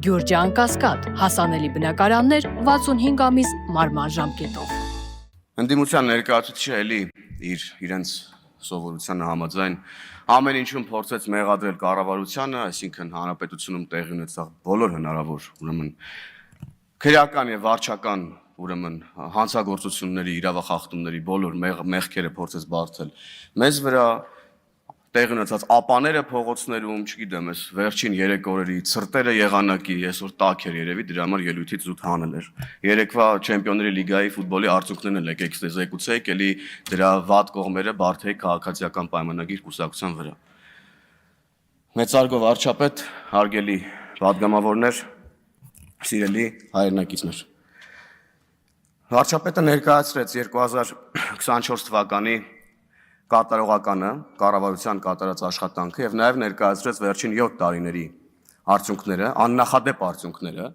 Գյուրջան Կասկադ, հասանելի բնակարաններ 65 ամիս մարման ժամկետով։ Ընդդիմության ներկայացուցիչը էլի իրենց սովորությանը համաձայն ամեն ինչում փորձեց մեղադրել կառավարությանը, այսինքն հանրապետությունում տեղի ունեցող բոլոր հնարավոր ուրեմն քրեական եւ վարչական ուրեմն հանցագործությունների, իրավախախտումների բոլոր մեղքերը փորձեց բարթել մեզ վրա, տեղի ունեցած ապաները փողոցներում, չգիտեմ, այս վերջին 3 օրերի ցրտերը եղանակի, այսօր տաք էր երևի, դրա համար ելույթից զուտ հանել էր։ Երեկվա Չեմպիոնների լիգայի ֆուտբոլի արդյունքներն էլ եկեք զեկուցեք, էլի դրա վատ կողմերը բարթեի քաղաքացիական պայմանագիր կուսակցության վրա։ Մեծարգո վարչապետ, հարգելի պատգամավորներ, սիրելի հայրենակիցներ։ Վարչապետը ներկայացրեց 2024 թվականի կատարողականը, կառավարության կատարած աշխատանքը եւ նաեւ ներկայացրեց վերջին 7 տարիների արդյունքները, աննախադեպ արդյունքները,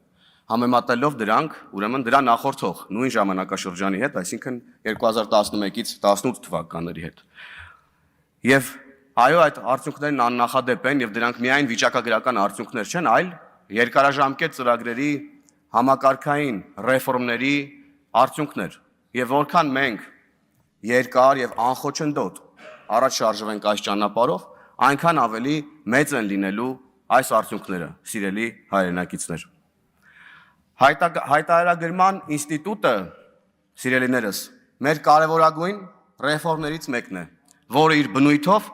համեմատելով դրանք, ուրեմն դրա նախորդող նույն ժամանակաշրջանի հետ, այսինքն 2011-ից 18 թվականների հետ։ Եվ այո, այդ արդյունքներն աննախադեպ են եւ դրանք միայն վիճակագրական արդյունքներ չեն, այլ երկարաժամկետ ծրագրերի համակարգային ռեֆորմների արդյունքներ։ Եվ որքան մենք երկար եւ անխոչնդոտ առաջ շարժվենք այս ճանապարհով, այնքան ավելի մեծ են լինելու այս արդյունքները, սիրելի հայրենակիցներ։ Հայտարարագրման ինստիտուտը, սիրելիներս, մեր կարևորագույն ռեֆորմներից մեկն է, որը իր բնույթով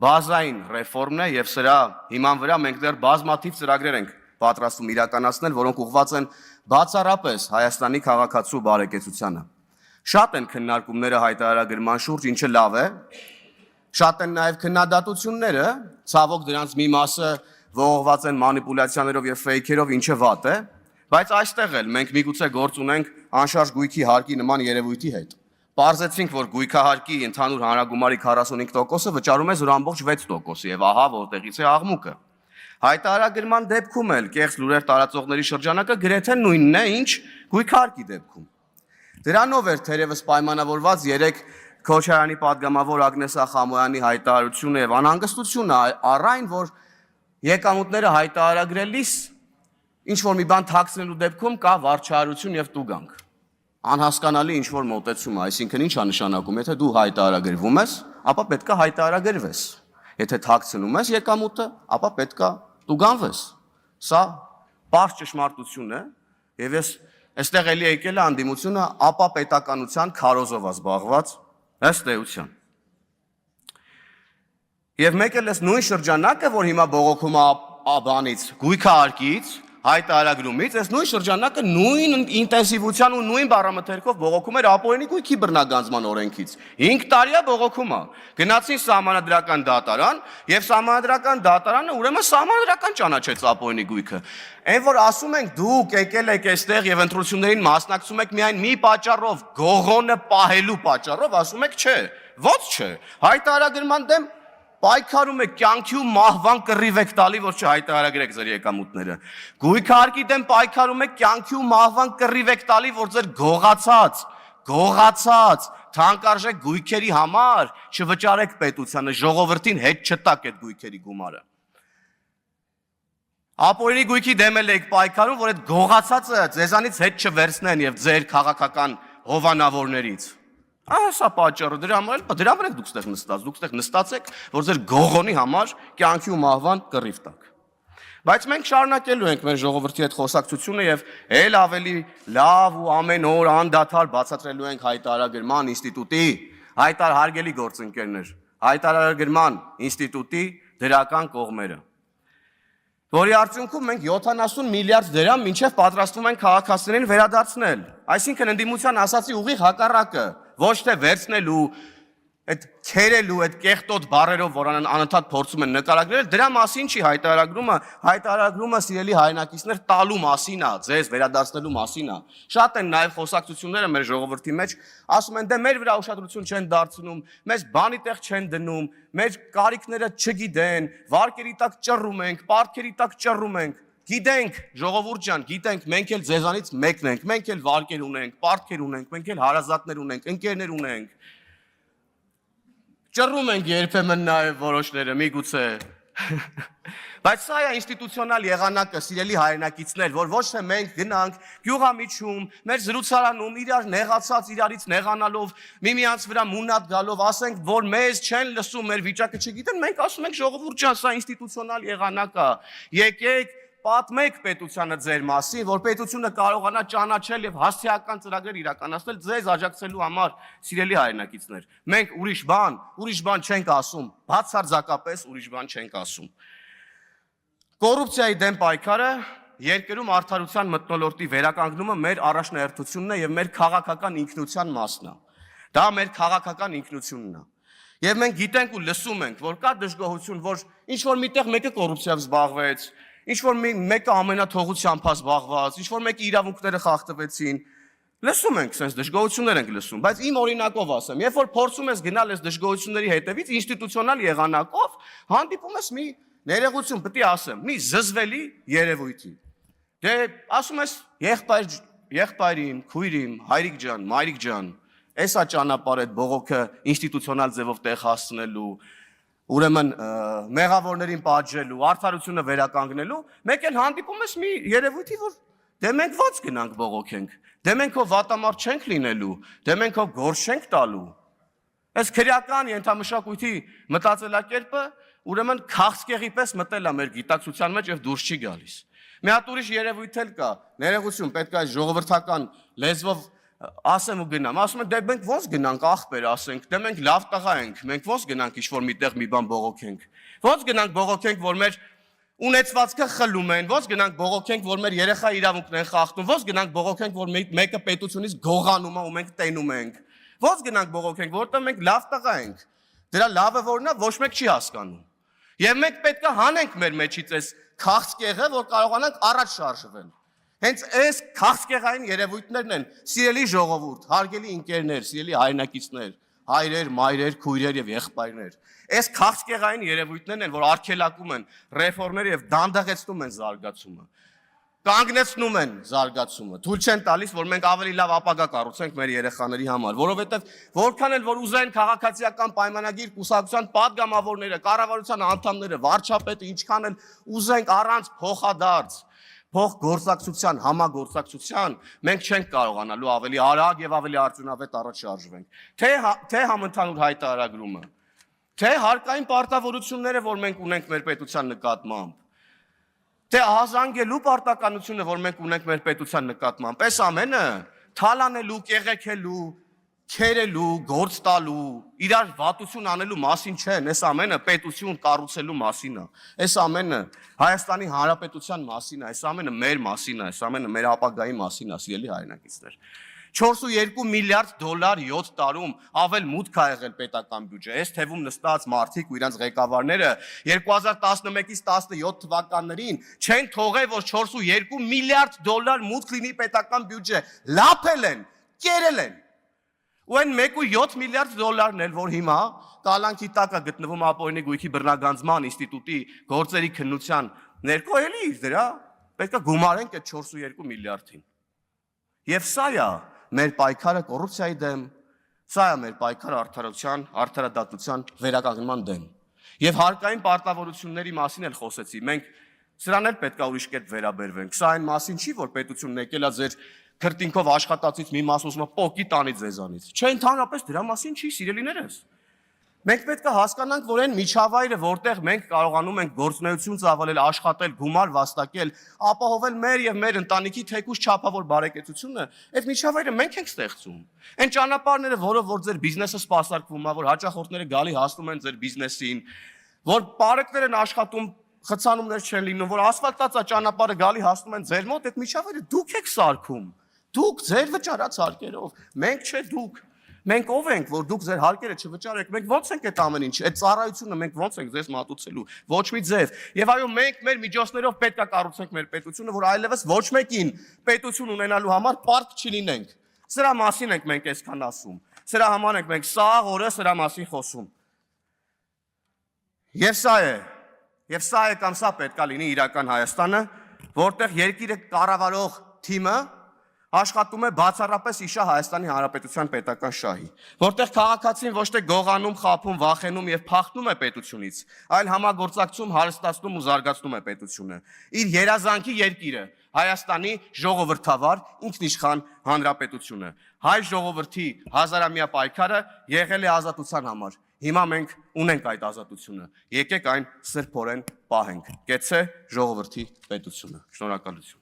բազային ռեֆորմն է եւ սրա հիման վրա մենք դեռ բազմաթիվ ծրագրեր ենք պատրաստում իրականացնել, որոնք ուղղված են բացառապես Հայաստանի քաղաքացու բարեկեցությանը։ Շատ են քննարկումները հայտարարագրման շուրջ, ինչը լավ է, շատ են նաև քննադատությունները, ցավոք դրանց մի մասը ողողված են մանիպուլյացիաներով եւ ֆեյքերով, ինչը վատ է, բայց այստեղ էլ մենք միգուցե գործ ունենք անշարժ գույքի հարկի նման երևույթի հետ։ Պարզեցինք, որ գույքահարկի ընդհանուր հանրագումարի 45%-ը վճարում է 0.6% եւ ահա որտեղից է աղմուկը։ Հայտարարագրման դեպքում էլ կեղծ լուրեր տարածողների շրջանակը գրեթե նույնն է, ինչ գույքահարկի դեպքում։ Դրանով էր թերևս պայմանավորված 3 Քոչարյանի պատգամավոր Ագնես Ախամոյանի հայտարարությունը եւ անհանգստությունը առ այն, որ եկամուտները հայտարարագրելիս ինչ որ մի բան թաքցնելու դեպքում կա վարչարություն եւ տուգանք։ Անհասկանալի ինչ որ մոտեցում է, այսինքն ի՞նչ է նշանակում, եթե դու հայտարարագրվում ես, ապա պետք է հայտարարագրվես։ Եթե թաքցնում ես եկամուտը, ապա պետք է տուգանվես։ Սա բարձ ճշմարտություն է եւ ես այստեղ էլի եկել է անդիմությունը ապա պետականության քարոզով զբաղված ըստ էության։ Եվ մեկ էլ էս նույն շրջանակը, որ հիմա բողոքում է բանից, գույքահարկից, հայտարարագրումից, այս նույն շրջանակը նույն ինտենսիվության ու նույն բառամթերքով բողոքում էր ապօրինի գույքի բռնագանձման օրենքից։ 5 տարի է բողոքում է։ Գնացին սահմանադրական դատարան եւ սահմանադրական դատարանը ուրեմն սահմանադրական ճանաչեց ապօրինի գույքը։ Այն որ ասում ենք դուք եկել եք այստեղ եւ ընտրություններին մասնակցում եք միայն մի պատճառով, գողոնը պահելու պատճառով, ասում եք չէ, ո՞նց չէ։ Հայտարարագրման դեմ պայքարում եք, կյանքի ու մահվան կռիվ եք տալի, որ չհայտարարագրեք ձեր եկամուտները։ Գույքահարկի դեմ պայքարում եք, կյանքի ու մահվան կռիվ եք տալի, որ ձեր գողացած, թանկարժեք գույքերի համար չվճարեք պետությանը, ժողովրդին հետ չտակ այդ գույքերի գումարը։ Ապօրինի գույքի դեմ եք պայքարում, որ այդ գողացածը ձեզանից հետ չվերցնեն եւ ձեր քաղաքական հովանավորներից։ Սա պատճառը, դրա համար եք դուք ստեղ նստած եք, որ ձեր գողոնի համար կյանքի ու մահվան կռիվ տաք։ Բայց մենք շարունակելու ենք մեր ժողովրդի հետ խոսակցությունը եւ ել ավելի լավ ու ամեն օր անդադար բացատրելու ենք հայտարարագրման ինստիտուտի, հարգելի գործընկերներ, հայտարարագրման ինստիտուտի դրական կողմերը, որի արդյունքում մենք 70 միլիարդ դրամ մինչև պատրաստվում ենք քաղաքացիներին վերադարձնել։ Այսինքն ընդդիմության ասացի ուղիղ հակառակը, ոչ թե վերցնելու, այդ քերելու, այդ կեղտոտ բառերով, որ անընդհատ փորձում են նկարագրել, դրա մասին չի հայտարարագրումը սիրելի հայրենակիցներ տալու մասին է, ձեզ վերադարձնելու մասին է։ Շատ են նաև խոսակցությունները մեր ժողովրդի մեջ, ասում են դե մեր վրա ուշադրություն չեն դարձնում, մեզ բանի տեղ չեն դնում, մեր կարիքները չգիտեն, վարկերի տակ ճռռում ենք, պարտքերի տակ ճռռում ենք։ Գիտենք, ժողովուրդ ջան, գիտենք, մենք էլ ձեզանից մեկն ենք, մենք էլ վարկեր ունենք, պարտքեր ունենք, մենք էլ հարազատներ ունենք, ընկերներ ունենք։ Ճռռում ենք երբեմն նաև որոշները, միգուցե Բայց սա է ինստիտուցիոնալ եղանակը, սիրելի հայրենակիցներ, որ ոչ թե մենք գնանք գյուղամիջում, մեր զրուցարանում իրար նեղացած իրարից նեղանալով, միմյանց վրա մունատ գալով, ասենք, որ մեզ չեն լսում, մեր վիճակը չգիտեն, մենք ասում ենք ժողովուրդ ջան, սա ինստիտուցիոնալ եղանակ է։ Եկեք պատմեք պետությանը ձեր մասին, որ պետությունը կարողանա ճանաչել եւ հասցեական ծրագրեր իրականացնել ձեզ աջակցելու համար, սիրելի հայրենակիցներ։ Մենք ուրիշ բան չենք ասում, բացարձակապես ուրիշ բան չենք ասում։ Կոռուպցիայի դեմ պայքարը երկրում արդարության մթնոլորտի վերականգնումը մեր առաջնահերթությունն է եւ մեր քաղաքական ինքնության մասն է։ Դա մեր քաղաքական ինքնությունն է։ Եվ մենք գիտենք ու լսում ենք, որ կա դժգոհություն, որ ինչ որ միտեղ մեկը կոռուպցիայով զբաղվեց, ինչ որ մեկը ամենաթողությամբ է զբաղված, ինչ որ մեկը իրավունքները խախտվեցին։ Լսում ենք, sense դժգոհություններ ենք լսում, բայց իմ օրինակով ասեմ, երբ որ փորձում ես գնալ այս դժգոհությունների հետևից ինստիտուցիոնալ եղանակով, հանդիպում ես մի ներողություն, պետք է ասեմ, մի զզվելի երևույթի։ Դե ասում ես եղբայրին, քույրին, հայրիկ ջան, մայրիկ ջան, էսա ճանապարհ այդ բողոքը ինստիտուցիոնալ ձևով տեղ հասցնելու, ուրեմն մեղավորներին պատժելու, արդարությունը վերականգնելու, մեկ էլ հանդիպում ես մի երևույթի, որ դե մենք ո՞նց գնանք բողոքենք, դե մենք հո վատամարդ չենք լինելու, դե մենք հո գործ չենք տալու։ Այս քրեական ենթամշակույթի մտածելակերպը ուրեմն քաղցկեղի պես մտել է մեր գիտակցության մեջ եւ դուրս չի գալիս։ Մի հատ ուրիշ երևույթ էլ կա, ներողություն, պետք է ժողովրդական լեզվով ասեմ ու գնամ, ասում են դե մենք ո՞նց գնանք ախպեր ասենք, դե մենք լավ տղա ենք, մենք ո՞նց գնանք ինչ-որ միտեղ մի բան բողոքենք, ո՞նց գնանք բողոքենք, որ մեր ունեցվածքը խլում են, ո՞նց գնանք բողոքենք, որ մեր երեխա իրավունքն են խախտում, ո՞նց գնանք բողոքենք, որ մեկը պետությունից գողանում է ու մենք տենում ենք, ո՞նց գնանք բողոքենք, որտեղ մենք լավ տղա ենք, դրա լավը որն է, ոչ մեկ չի հասկանում, եւ մենք պետք է հանենք մեր մեջից այս քաղցկեղը, որ կարողանանք առաջ շարժվել։ Հենց այս քաղցկեղային երևույթներն են, սիրելի ժողովուրդ, հարգելի ընկերներ, սիրելի հայրենակիցներ, հայրեր, մայրեր, քույրեր եւ եղբայրներ։ Այս քաղցկեղային երևույթներն են, որ արգելակում են ռեֆորմները եւ դանդաղեցնում են զարգացումը։ Կանգնեցնում են զարգացումը։ Թույլ չեն տալիս, որ մենք ավելի լավ ապագա կառուցենք մեր երեխաների համար, որովհետեւ որքան էլ որ ուզեն քաղաքացիական պայմանագիր կուսակցության падգամավորները, կառավարության անդամները, վարչապետը, ինչքան էլ ուզենք առանց փոխադարձ փոխգործակցության, համագործակցության, մենք չենք կարողանալու ավելի արագ եւ ավելի արդյունավետ առաջ շարժվենք։ Թե համընդհանուր հայտարարագրումը, թե հարկային պարտավորությունները, որ մենք ունենք մեր պետության նկատմամբ, թե ահազանգելու պարտականությունը, որ մենք ունենք մեր պետության նկատմամբ, այս ամենը թալանելու, կեղեքելու, քերելու, գործ տալու, իրար վատություն անելու մասին չեն, այս ամենը պետություն կառուցելու մասին է։ Այս ամենը Հայաստանի Հանրապետության մասին է, այս ամենը մեր մասին է, այս ամենը մեր ապագայի մասին է, սիրելի հայրենակիցներ։ 4.2 միլիարդ դոլար 7 տարում ավել մուտք ա եղել պետական բյուջե։ Այս թվում նստած մարդիկ ու իրենց ղեկավարները 2011-ից 17 թվականներին չեն թողել, որ 4.2 միլիարդ դոլար մուտք լինի պետական բյուջե։ Լափել են, կերել են։ Ու այն 1.7 միլիարդ դոլարն էլ, որ հիմա կալանքի տակ է գտնվում ապօրինի գույքի բռնագանձման ինստիտուտի գործերի քննության ներքո, էլի դրա պետք է գումարենք այդ 4.2 միլիարդին։ Եվ սա է մեր պայքարը կոռուպցիայի դեմ, սա է մեր պայքարը արդարության, արդարադատության վերականգնման դեմ։ Եվ հարկային պարտավորությունների մասին էլ խոսեցի, մենք սրան էլ պետք է ուրիշ կերպ վերաբերվենք։ Սա այն մասին չի, որ պետությունն եկել է ձեր քրտինքով աշխատածից մի մաս ուզում է պոկի տանի ձեզանից։ Չէ, ընդհանրապես դրա մասին չի, սիրելիներս։ Մենք պետք է հասկանանք, որ այն միջավայրը, որտեղ մենք կարողանում ենք գործունեություն ծավալել, աշխատել, գումար վաստակել, ապահովել մեր եւ մեր ընտանիքի թեկուզ չափավոր բարեկեցությունը, այդ միջավայրը մենք ենք ստեղծում։ Այն ճանապարհները, որով որ ձեր բիզնեսը սպասարկվում է, որ հաճախորդները գալի հասնում են ձեր բիզնեսին, որ բարեկներ են աշխատում, խցանումներ չեն լինում, որ ասֆալտած է ճանապարհը գալի հասնում են ձեր մոտ, այդ միջավայրը դուք եք սարքում։ Դուք ձեր վճարած հարկերով, մենք չէ դուք։ Մենք ով ենք, որ դուք ձեր հարկերը չվճարեք, մենք ո՞նց ենք այդ ամեն ինչ, այդ ծառայությունը մենք ո՞նց ենք ձեզ մատուցելու, ոչ մի ձև։ Եվ այո, մենք մեր միջոցներով պետք է կառուցենք մեր պետությունը, որ այլևս ոչ մեկին պետություն ունենալու համար պարտք չլինենք։ Սրա մասին ենք մենք այսքան ասում։ Սրա համար ենք մենք սաղ օրը սրա մասին խոսում։ Եվ սա է կամ սա պետք է լինի իրական Հայաստանը, որտեղ երկիրը կառավարող թիմը աշխատում է բացառապես իշա Հայաստանի Հանրապետության պետական շահի, որտեղ քաղաքացին ոչ թե գողանում, խաբում, վախենում եւ փախնում է պետությունից, այլ համագործակցում, հարստացնում ու զարգացնում է պետությունը։ Իր երազանքի երկիրը Հայաստանի ժողովրդավար ինքնիշխան հանրապետությունը։ Հայ ժողովրդի հազարամյա պայքարը եղել է ազատության համար։ Հիմա մենք ունենք այդ ազատությունը։ Եկեք այն սրբորեն պահենք։ Կեցցե ժողովրդի պետությունը։ Շնորհակալություն։